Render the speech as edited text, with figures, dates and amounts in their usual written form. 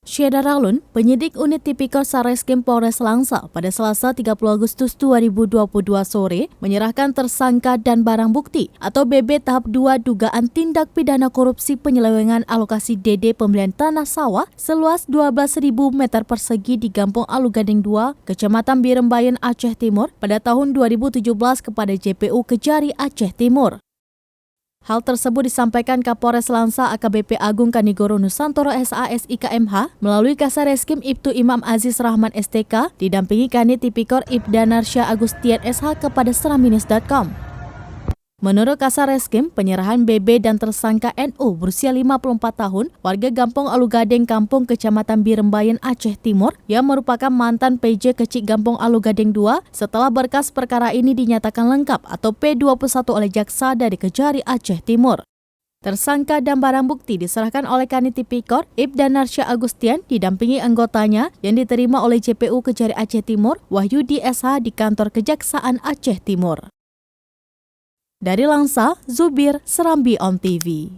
Syeda Ralun, penyidik unit tipikor Satreskrim Polres Langsa pada Selasa 30 Agustus 2022 sore menyerahkan tersangka dan barang bukti atau BB tahap 2 dugaan tindak pidana korupsi penyelewengan alokasi DD pembelian tanah sawah seluas 12.000 meter persegi di Kampung Alugading 2, Kecamatan Birembayan, Aceh Timur pada tahun 2017 kepada JPU Kejari, Aceh Timur. Hal tersebut disampaikan Kapolres Langsa AKBP Agung Kanigoro Nusantoro SAS IKMH melalui Kasareskrim Ibtu Imam Aziz Rahman STK didampingi Kanit Tipikor Ibda Narsya Agustian SH kepada seraminis.com. Menurut Kasareskrim, penyerahan BB dan tersangka NU berusia 54 tahun, warga Kampung Alugading Kampung Kecamatan Birembayan, Aceh Timur, yang merupakan mantan PJ Kecik Kampung Alugading 2 setelah berkas perkara ini dinyatakan lengkap atau P21 oleh Jaksa dari Kejari, Aceh Timur. Tersangka dan barang bukti diserahkan oleh Kanit Tipikor Ibda Narsya Agustian didampingi anggotanya yang diterima oleh JPU Kejari Aceh Timur, Wahyudi SH di kantor Kejaksaan Aceh Timur. Dari Langsa, Zubir, Serambi On TV.